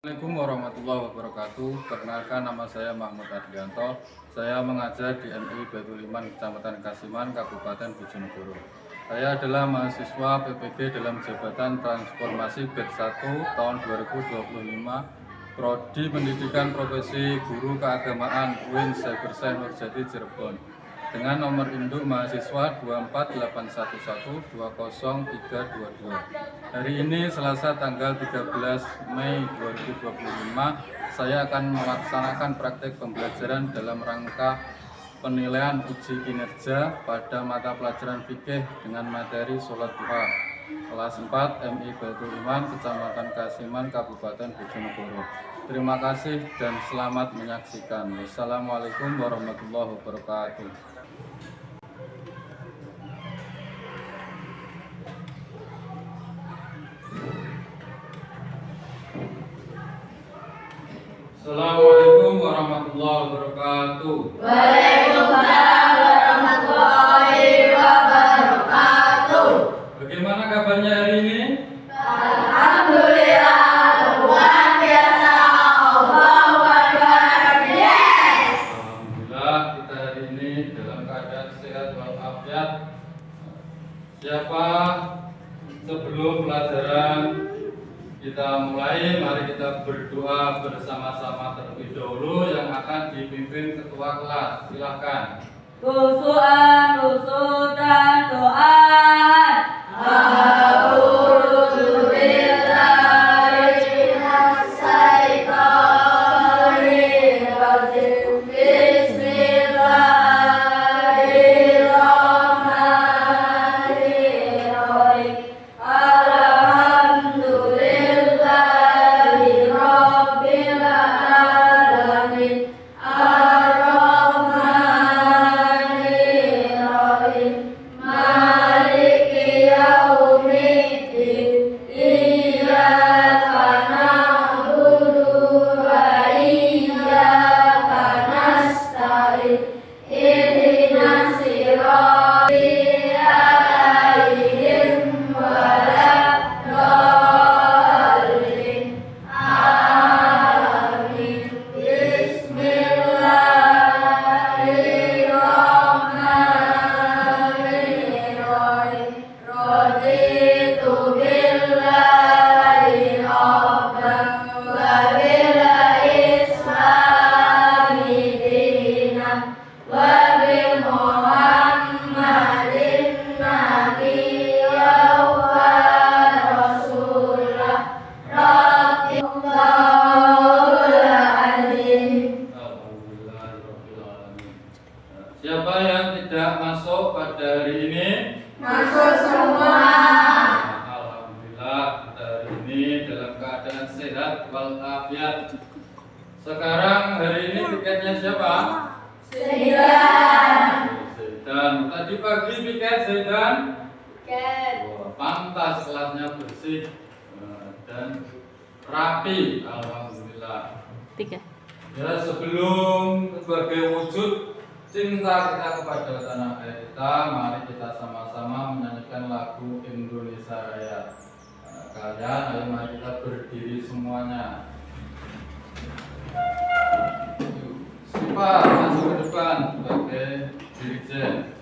Assalamualaikum warahmatullahi wabarakatuh. Perkenalkan, nama saya Mahmud Ardianto. Saya mengajar di MI Baitul Iman, Kecamatan Kasiman, Kabupaten Bojonegoro. Saya adalah mahasiswa PPG dalam jabatan Transformasi Batch 1 tahun 2025, Prodi Pendidikan Profesi Guru Keagamaan UIN Cybersains Nurjati Cirebon, dengan nomor induk mahasiswa 24811200322. Hari ini Selasa tanggal 13 Mei 2025, saya akan melaksanakan praktek pembelajaran dalam rangka penilaian uji kinerja pada mata pelajaran fikih dengan materi sholat duha kelas 4 MI Baitul Iman, Kecamatan Kasiman, Kabupaten Bojonegoro. Terima kasih dan selamat menyaksikan. Wassalamualaikum warahmatullahi wabarakatuh. Assalamualaikum warahmatullahi wabarakatuh. Waalaikumsalam warahmatullahi wabarakatuh. Bagaimana kabarnya hari ini? Alhamdulillah, luar biasa. Allahu Akbar. Yes. Alhamdulillah, kita hari ini dalam keadaan sehat walafiat. Siapa sebelum pelajaran kita mulai, mari kita berdoa bersama-sama terlebih dahulu yang akan dipimpin ketua kelas. Silahkan. Rusuhan, rusuhan, doaan. A'udzu billahi minas syaitonir rajim. Bismillahirrahmanirrahim. Alhamdulillahi rabbil alamin. Ar-Rahmanir-Rahim. Maliki yaumiddin. Iyyaka na'budu wa iyyaka nasta'in. Ihdinas siratal alaihim waladdallin. Amin. Bismillahirrahmanirrahim. Raditu billahi rabban wa bil islami dinan wa bi Muhammadin nabiyyan wa rasulah. Rabbillahul azim. Alhamdulillahirrahmanirrahim. Siapa yang tidak masuk pada hari ini? Masuk semua. Alhamdulillah, kita hari ini dalam keadaan sehat walafiat. Sekarang hari ini piketnya siapa? Sembilan. Zaidan. Tadi pagi piket Zaidan. Ken. Wah, pantas kelasnya bersih dan rapi. Alhamdulillah. 3. Ya, sebelum sebagai wujud cinta kita kepada tanah air kita, mari kita sama-sama menyanyikan lagu Indonesia Raya. Kalian, ayo mari kita berdiri semuanya. Siapa masuk ke depan sebagai dirijen?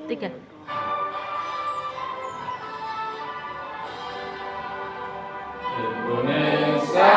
3. Indonesia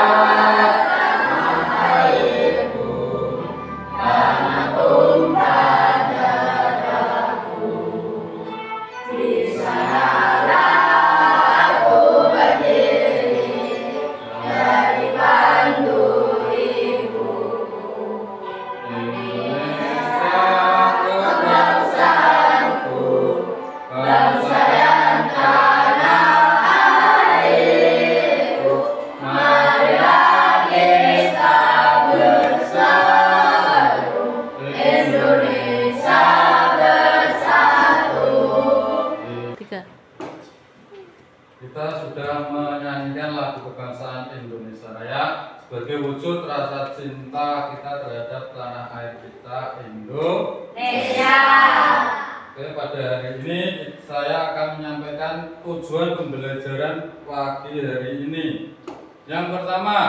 kita sudah menyanyikan lagu kebangsaan Indonesia Raya sebagai wujud rasa cinta kita terhadap tanah air kita, Indonesia. Oke, pada hari ini saya akan menyampaikan tujuan pembelajaran pagi hari ini. Yang pertama,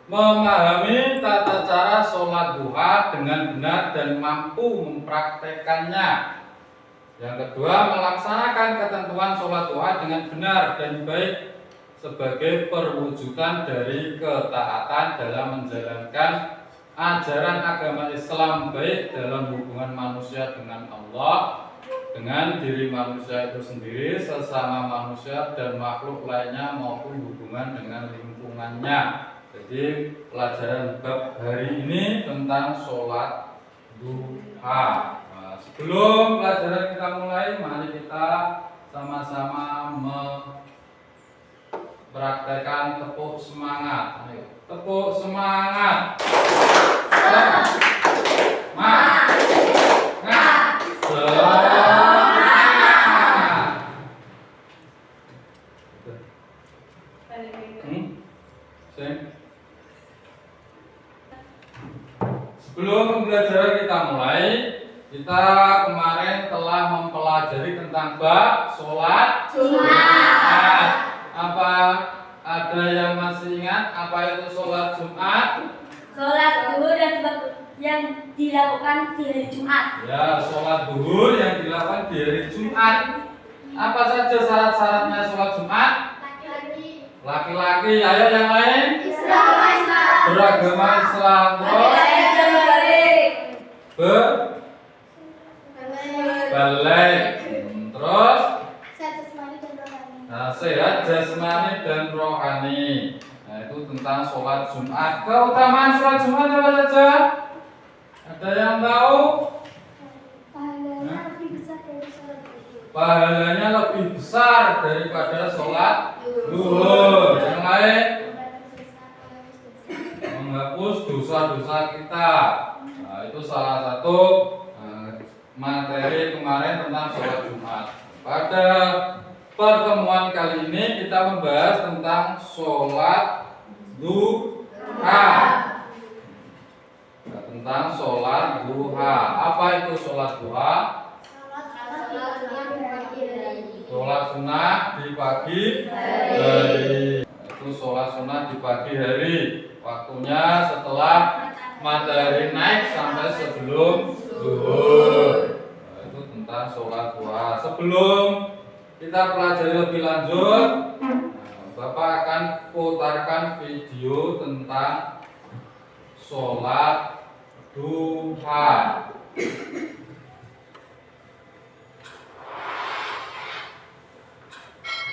memahami tata cara sholat duha dengan benar dan mampu mempraktekannya. Yang kedua, melaksanakan ketentuan sholat duha dengan benar dan baik sebagai perwujudan dari ketaatan dalam menjalankan ajaran agama Islam, baik dalam hubungan manusia dengan Allah, dengan diri manusia itu sendiri, sesama manusia dan makhluk lainnya, maupun hubungan dengan lingkungannya. Jadi pelajaran bab hari ini tentang sholat duha. Nah, sebelum pelajaran kita mulai, mari kita sama-sama mempraktekkan tepuk semangat. Ayo, tepuk semangat. Semangat. Sebelum pembelajaran kita mulai, kita kemarin telah mempelajari tentang bab sholat Jumat. Apa ada yang masih ingat apa itu sholat Jumat? Sholat duhur yang dilakukan di hari Jumat. Ya, sholat duhur yang dilakukan di hari Jumat. Apa saja syarat-syaratnya sholat Jumat? Laki-laki, ayo yang lain. Beragama Islam. Balik. Terus sehat jasmani dan rohani. Nah, itu tentang sholat Jumat. Keutamaan sholat Jumat apa saja? Ada yang tahu? Pahalanya lebih besar daripada sholat duhur. Yang lain? Menghapus dosa-dosa kita. Nah, itu salah satu materi kemarin tentang sholat Jumat. Pada pertemuan kali ini kita membahas tentang sholat duha. Nah, tentang sholat duha. Apa itu sholat duha? Sholat sunnah di pagi hari. Itu sholat sunnah di pagi hari. Waktunya setelah matahari naik sampai sebelum zuhur. Nah, itu tentang sholat duha. Sebelum kita pelajari lebih lanjut, Bapak akan putarkan video tentang sholat duha.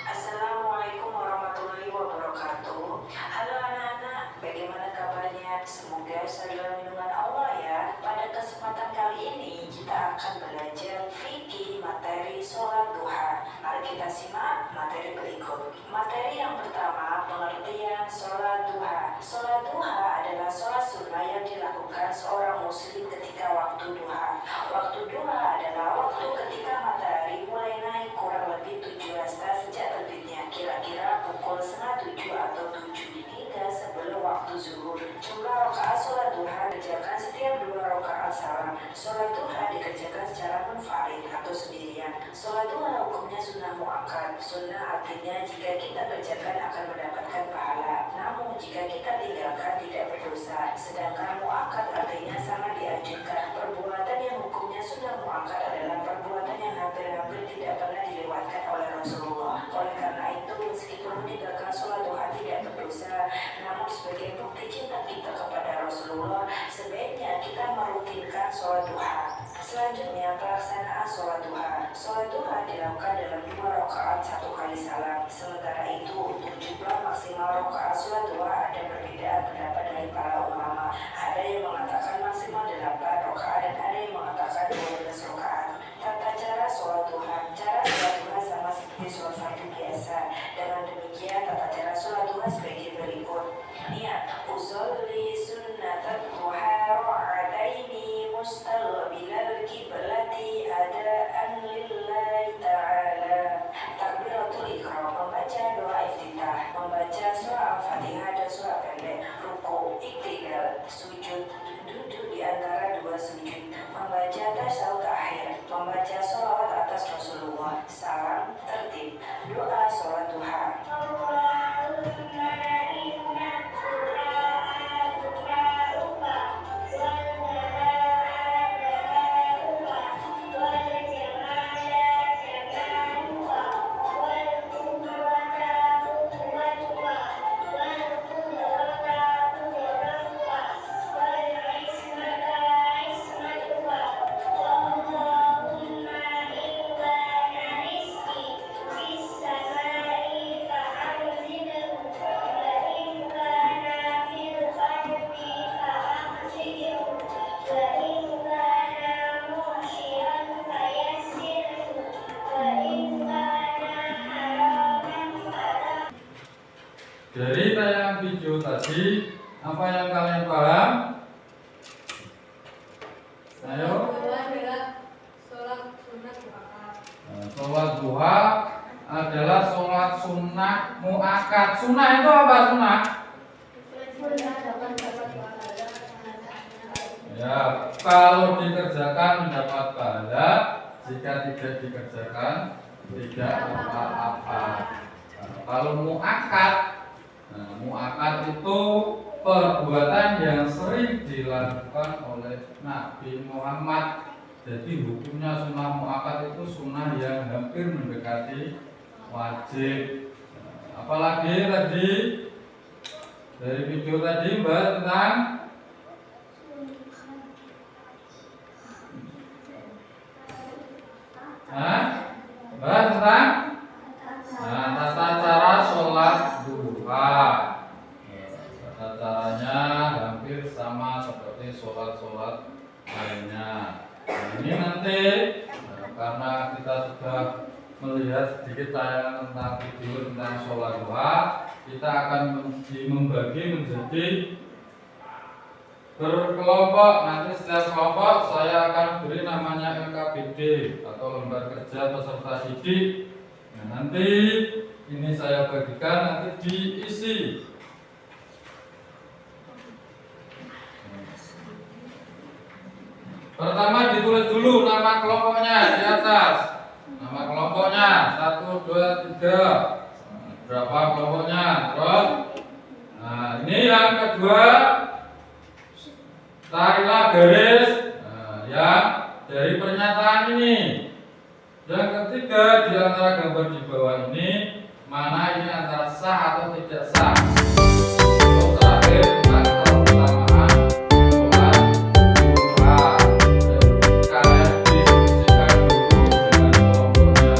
Assalamualaikum warahmatullahi wabarakatuh. Halo anak-anak, bagaimana kabarnya? Semoga selalu dalam lindungan Allah ya. Pada kesempatan kali ini kita akan belajar fikih materi sholat duha. Mari kita simak materi berikut. Materi yang pertama, pengertian sholat duha. Sholat duha adalah sholat sunnah yang dilakukan seorang muslim ketika waktu duha. Waktu duha adalah waktu ketika matahari mulai naik kurang lebih 7 hasta sejak terbitnya, kira-kira pukul 6:30 atau 7 hingga sebelum waktu zuhur. Jumlah rakaat sholat duha dikerjakan setiap 2 rakaat salam. Sholat duha dikerjakan secara munfarid atau sendirian. Sholat duha hukumnya sunnah muakkad. Sunnah artinya jika kita kerjakan akan mendapatkan pahala, namun jika kita tinggalkan tidak berdosa. Sedangkan muakkad artinya sangat dianjurkan. Perbuatan yang hukumnya sunnah muakkad adalah perbuatan yang hampir-hampir tidak pernah dilewatkan oleh Rasulullah. Oleh karena itu, meskipun meninggalkan sholat duha tidak berdosa, namun sebagai bukti cinta kita kepada Rasulullah, sebaiknya kita merutinkan sholat duha. Selanjutnya, pelaksanaan sholat duha. Sholat duha dilakukan dalam 2 rakaat 1 kali salam. Sementara itu, untuk jumlah maksimal rakaat sholat duha ada perbedaan pendapat dari para ulama. Ada yang mengatakan maksimal 8 rakaat dan ada yang mengatakan 12 rakaat. Tata cara sholat duha. Cara sholat duha sama seperti sholat fardu biasa. Dengan demikian, tata cara sholat duha sebagai berikut. Niat, usolli sunnatat duha ra'ataini mustaqbilal kiblati adaan lillahi ta'ala. Takbiratul ikhram, membaca doa iftitah, membaca surah Al-Fatihah dan surah pendek. Ruku, iktidal, sujud, duduk di antara 2 sujud, membaca tasyahud akhir, membaca sholawat atas Rasulullah, salam, tertib, doa sholat duha. dari tayangan video tadi, apa yang kalian paham? Ayo. Sholat duha adalah sholat sunnah muakkad. Sunnah itu apa sunnah? Ya, kalau dikerjakan mendapat pahala, jika tidak dikerjakan tidak apa-apa. Kalau muakkad, muakkad itu perbuatan yang sering dilakukan oleh Nabi Muhammad. Jadi hukumnya sunnah muakkad itu sunnah yang hampir mendekati wajib. Apalagi tadi dari video tadi bahas tentang bahas tentang tata cara sholat duha. Tata caranya hampir sama seperti sholat-sholat lainnya. Ini nanti karena kita sudah melihat sedikit tayangan tentang video tentang sholat duha, kita akan membagi menjadi berkelompok. Nanti setiap kelompok saya akan beri namanya LKPD atau lembar kerja peserta didik. Nah, nanti ini saya bagikan, nanti diisi. Pertama ditulis dulu nama kelompoknya di atas. Nama kelompoknya 1, 2, 3. Berapa kelompoknya? Terus, nah ini yang kedua, tarilah garis yang dari pernyataan ini. Yang ketiga, di antara gambar di bawah ini, mana ini antara sah atau tidak sah. Untuk terakhir tentang keutamaan sholat duha. Kalian diskusikan dulu dengan kelompoknya.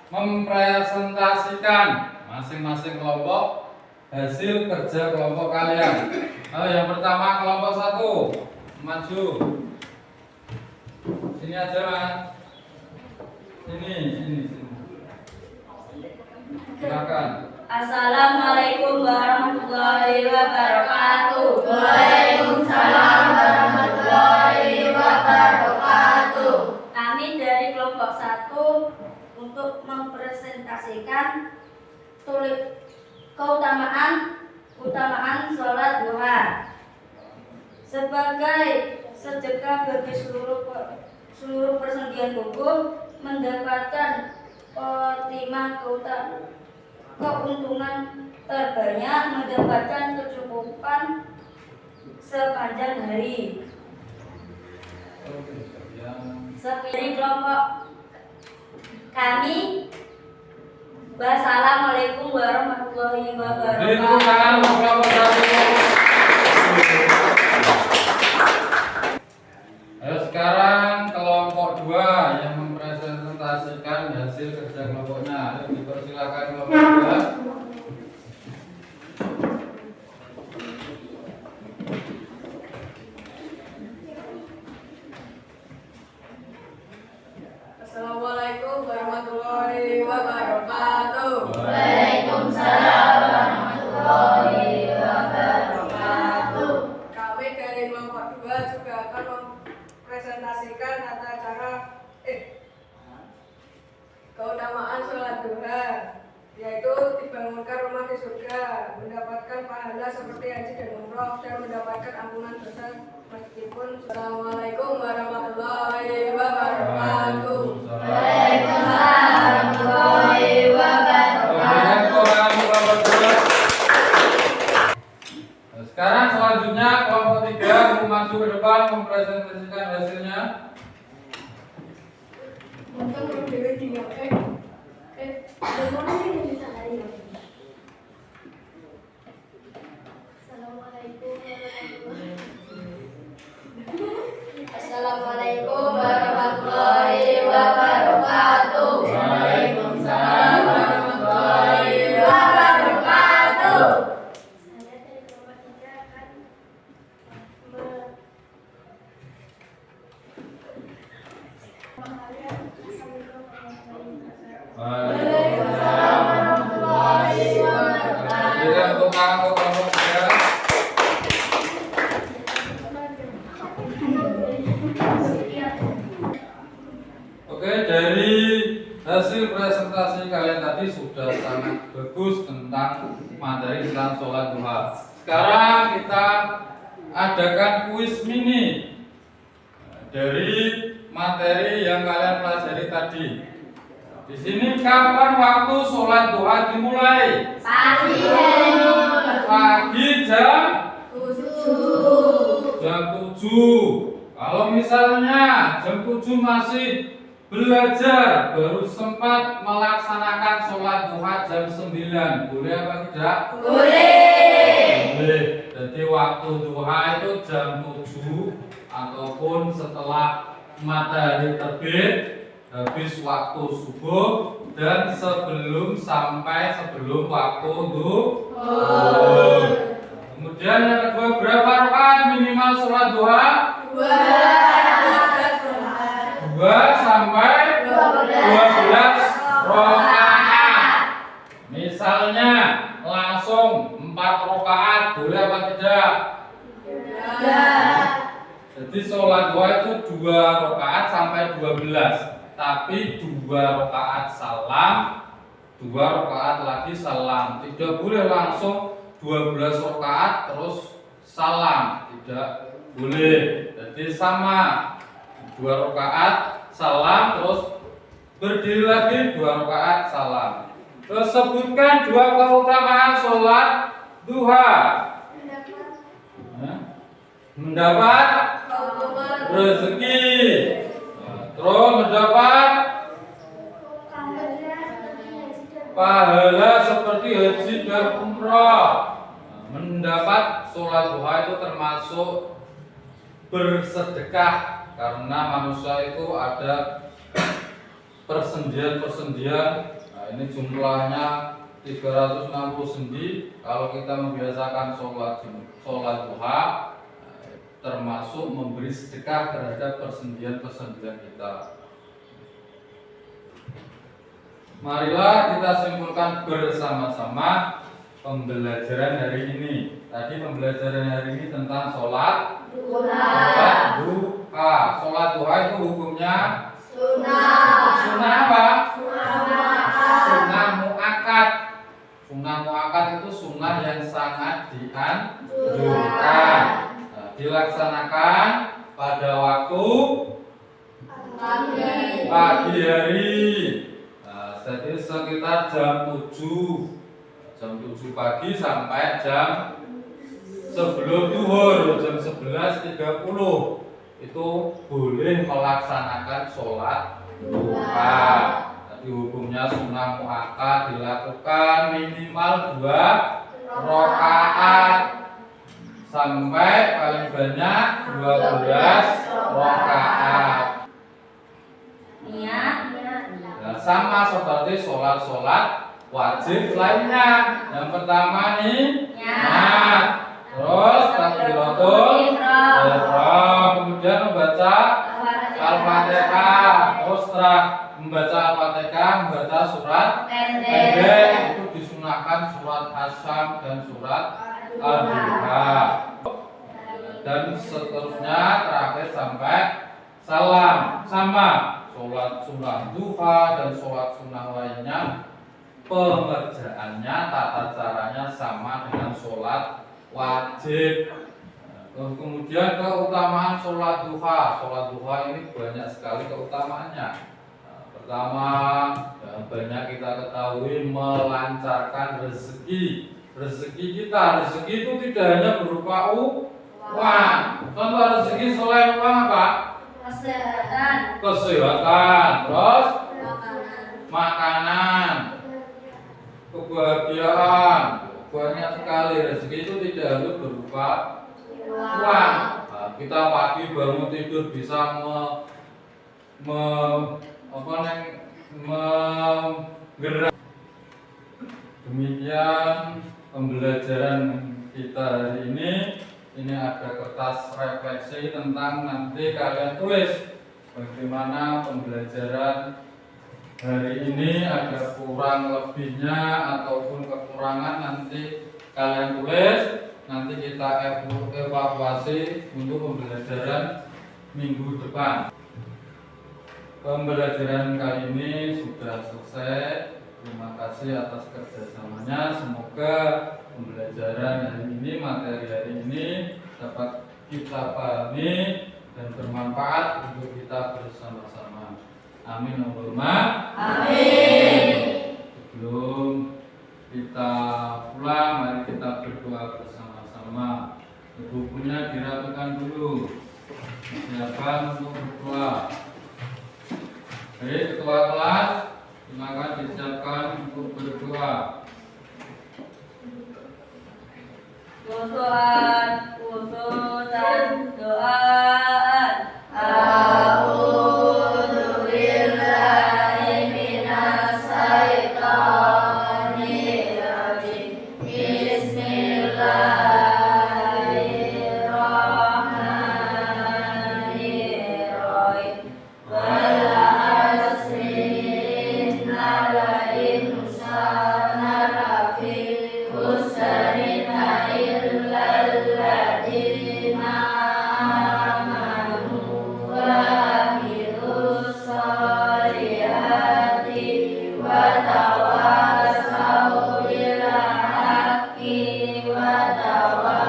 Mempresentasikan masing-masing kelompok hasil kerja kelompok kalian. Yang pertama kelompok 1 maju. Sini aja Mas. Sini. Silakan. Assalamualaikum warahmatullahi wabarakatuh. Waalaikumsalam warahmatullahi wabarakatuh. Kami dari kelompok 1 untuk mempresentasikan keutamaan sholat duha sebagai sedekah bagi seluruh persendian hukum, mendapatkan khotimah keuntungan terbanyak, mendapatkan kecukupan sepanjang hari. Dari kelompok kami, wassalamualaikum warahmatullahi wabarakatuh. Sekarang kelompok 2 yang mempresentasikan hasil kerja kelompoknya. Dipersilakan kelompok 2. Assalamualaikum warahmatullahi wabarakatuh. Waalaikumsalam warahmatullahi pahala seperti haji dan umroh dan mendapatkan ampunan dosa meskipun. Assalamualaikum warahmatullahi wabarakatuh. Waalaikumsalam warahmatullahi wabarakatuh. Sekarang selanjutnya kelompok 3 maju ke depan mempresentasikan hasilnya. Assalamualaikum warahmatullahi wabarakatuh. Waalaikumsalam warahmatullahi wabarakatuh. Saya dari kelompok 3 akan Waalaikumsalam warahmatullahi wabarakatuh. Berikan tepuk tangan untuk kelompok 3. Oke, dari hasil presentasi kalian tadi sudah sangat bagus tentang materi tentang sholat duha. Sekarang kita adakan kuis mini dari materi yang kalian pelajari tadi. Di sini kapan waktu sholat duha dimulai? Pagi jam 7. Kalau misalnya jam 7 masih belajar, baru sempat melaksanakan sholat duha jam 9, boleh apa tidak? Boleh. Jadi waktu duha itu jam 7 ataupun setelah matahari terbit, habis waktu subuh, dan sebelum waktu duhur. Kemudian yang kedua, berapa rakaat minimal sholat duha? 2 sampai 12 rakaat. Misalnya langsung 4 rakaat, boleh apa tidak? Jadi sholat duha itu 2 rakaat sampai 12. Tapi 2 rakaat salam, 2 rakaat lagi salam. Tidak boleh langsung 12 rakaat terus salam, tidak boleh. Jadi sama, 2 rakaat salam terus berdiri lagi 2 rakaat salam. Terus sebutkan 2 keutamaan sholat duha. Mendapat rezeki, terus mendapat pahala seperti haji dan umrah. Mendapat sholat duha itu termasuk bersedekah, karena manusia itu ada persendian-persendian. Nah, ini jumlahnya 360 sendi. Kalau kita membiasakan sholat duha, termasuk memberi sedekah terhadap persendian-persendian kita. Marilah kita simpulkan bersama-sama pembelajaran hari ini. Tadi pembelajaran hari ini tentang sholat duha. Sholat duha itu hukumnya sunnah apa? Sunnah muakkad. Sunnah muakkad itu sunnah yang sangat dianjurkan. Dilaksanakan pada waktu pagi hari. Jadi sekitar jam 7 pagi sampai jam sebelum duhur, jam 11.30 itu boleh melaksanakan sholat duha. Jadi hukumnya sunnah muakkad, dilakukan minimal 2 rakaat sampai paling banyak 12 rakaat. Nah, sama seperti sholat wajib lainnya. Yang pertama nih niat, terus takbiratul ihram, kemudian membaca Al-Fatihah, terus setelah membaca Al-Fatihah membaca surat pendek, itu disunahkan surat Asyam dan surat Al-Duha, dan seterusnya terakhir sampai salam. Sama sholat sunnah duha dan sholat sunnah lainnya pengerjaannya, tata caranya sama dengan sholat wajib. Kemudian keutamaan sholat duha. Sholat duha ini banyak sekali keutamaannya. Pertama, banyak kita ketahui melancarkan rezeki. Rezeki kita, rezeki itu tidak hanya berupa uang. Contoh rezeki selain uang apa? Kesehatan. Kesehatan, terus Makanan. makanan, kebahagiaan. Banyak sekali rezeki itu tidak harus berupa uang. Nah, kita pagi bangun tidur bisa menggerak. Demikian pembelajaran kita hari ini. Ini ada kertas refleksi tentang nanti kalian tulis bagaimana pembelajaran hari ini, ada kurang lebihnya ataupun kekurangan nanti kalian tulis. Nanti kita evaluasi untuk pembelajaran minggu depan. Pembelajaran kali ini sudah selesai. Terima kasih atas kerjasamanya. Semoga pembelajaran hari ini, materi hari ini dapat kita pahami dan bermanfaat untuk kita bersama-sama. Amin Allahumma Amin. Sebelum kita pulang, mari kita berdoa bersama-sama. Bukunya dirapikan dulu. Siapkan untuk berdoa. Baik, ketua kelas, silakan disiapkan untuk berdoa. Usulan, usulan, doaan. A'udzu billahi minas syaitonir rajim. Bismillahirrahmanirrahim. Wal 'asri innal insana lafi khusrin illa alladziina amanu wa 'amilus sholihati wa tawassaw bil haqqi wa tawassaw